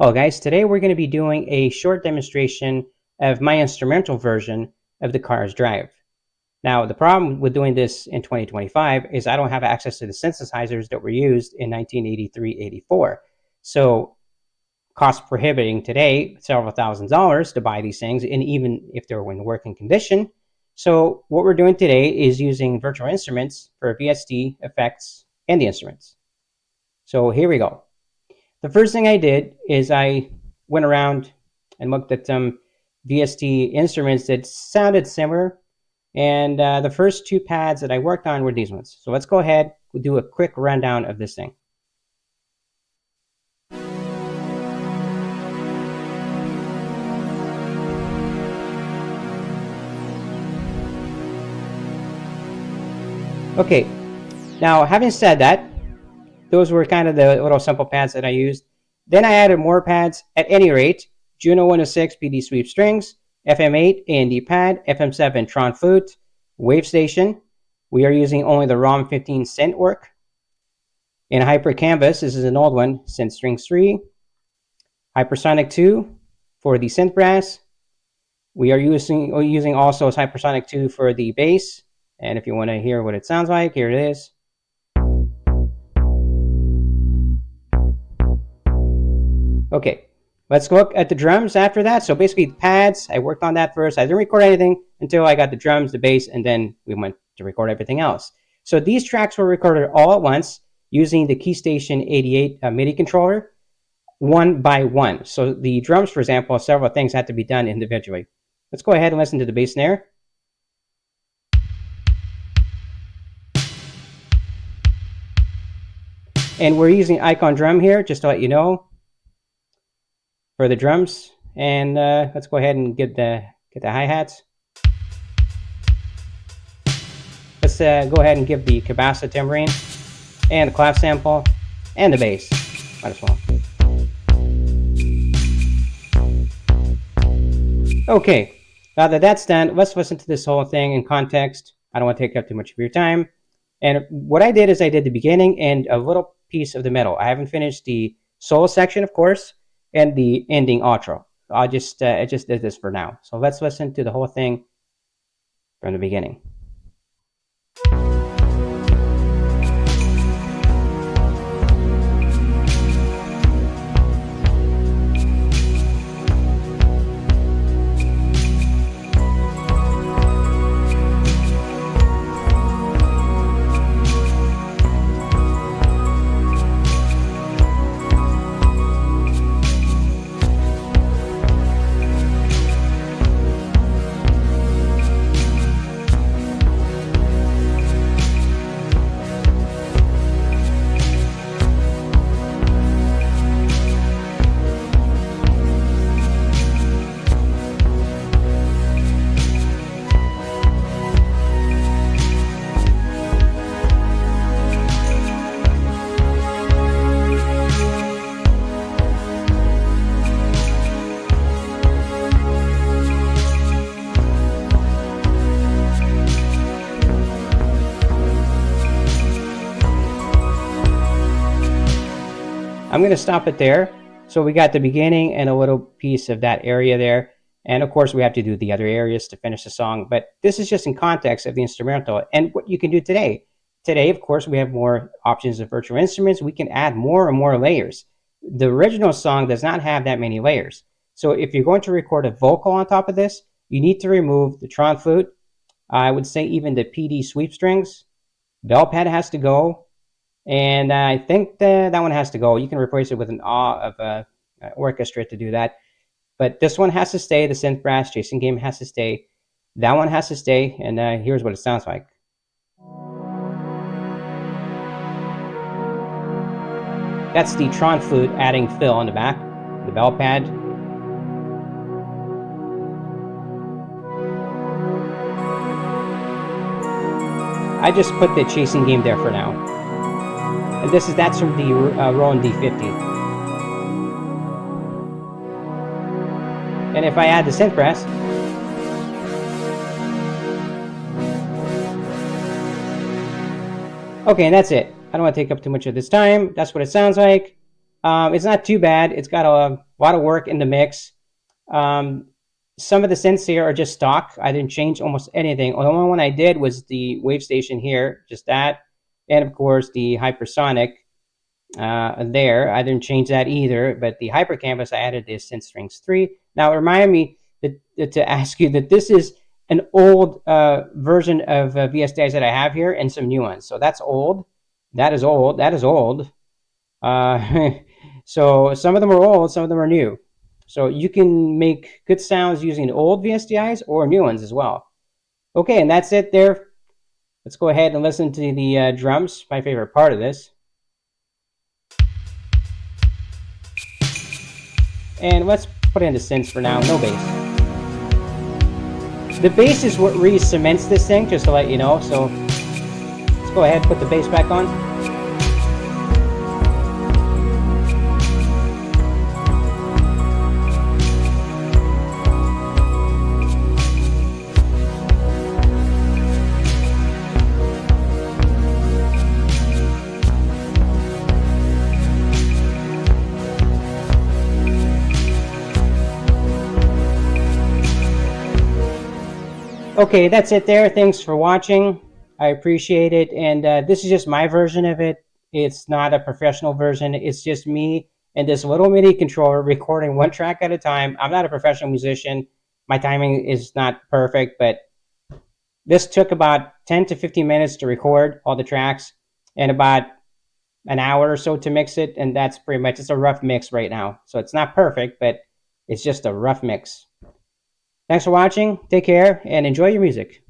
Hello guys, today we're going to be doing a short demonstration of my instrumental version of the car's drive. Now the problem with doing this in 2025 is I don't have access to the synthesizers that were used in 1983-84. So cost prohibiting today, several $1000s to buy these things, and even if they were in working condition. So what we're doing today is using virtual instruments for VST effects and the instruments. So here we go. The first thing I did is I went around and looked at some VST instruments that sounded similar, and the first two pads that I worked on were these ones. So let's go ahead, we'll do a quick rundown of this thing. Okay, now having said that, those were kind of the little simple pads that I used. Then I added more pads. At any rate, Juno 106 PD sweep strings, FM8 A&D pad, FM7 Tron flute, wave station. We are using only the ROM 15 synth work. In Hyper Canvas, this is an old one, synth strings 3. Hypersonic 2 for the synth brass. We are using also Hypersonic 2 for the bass. And if you want to hear what it sounds like, here it is. Okay, let's look at the drums after that. So basically the pads, I worked on that first. I didn't record anything until I got the drums, the bass, and then we went to record everything else. So these tracks were recorded all at once using the keystation 88 Midi controller, one by one. So the drums, for example, several things had to be done individually. Let's go ahead and listen to the bass snare. And we're using Icon Drum here, just to let you know, for the drums. And let's go ahead and get the hi-hats. Let's go ahead and give the cabasa tambourine and the clap sample and the bass. Might as well. Okay, now that that's done, let's listen to this whole thing in context. I don't want to take up too much of your time. And what I did is I did the beginning and a little piece of the middle. I haven't finished the solo section, of course, and the ending outro. I just did this for now. So let's listen to the whole thing from the beginning. I'm going to stop it there. So we got the beginning and a little piece of that area there. And of course, we have to do the other areas to finish the song. But this is just in context of the instrumental and what you can do today. Today, of course, we have more options of virtual instruments. We can add more and more layers. The original song does not have that many layers. So if you're going to record a vocal on top of this, you need to remove the Tron flute. I would say even the PD sweep strings. Bell pad has to go. And I think that one has to go. You can replace it with an orchestra to do that. But this one has to stay. The synth brass chasing game has to stay. That one has to stay. And here's what it sounds like. That's the Tron flute adding fill on the back. The bell pad. I just put the chasing game there for now. And that's from the Roland D50. And if I add the synth brass, okay, and that's it. I don't want to take up too much of this time. That's what it sounds like. It's not too bad. It's got a lot of work in the mix. Um, some of the synths here are just stock. I didn't change almost anything. The only one I did was the wave station here, just that, and of course the hypersonic there. I didn't change that either. But the hyper canvas, I added this synth strings 3. Now, remind me to ask you that this is an old version of VSTis that I have here, and some new ones. So that's old. That is old. That is old. So some of them are old, some of them are new. So you can make good sounds using old VSTis or new ones as well. Okay, and that's it there. Let's go ahead and listen to the drums, my favorite part of this. And let's put in the synths for now, no bass. The bass is what really cements this thing, just to let you know. So let's go ahead and put the bass back on. Okay, that's it there. Thanks for watching. I appreciate it. And this is just my version of it. It's not a professional version. It's just me and this little MIDI controller recording one track at a time. I'm not a professional musician. My timing is not perfect, but this took about 10 to 15 minutes to record all the tracks and about an hour or so to mix it. And that's pretty much, it's a rough mix right now. So it's not perfect, but it's just a rough mix. Thanks for watching. Take care and enjoy your music.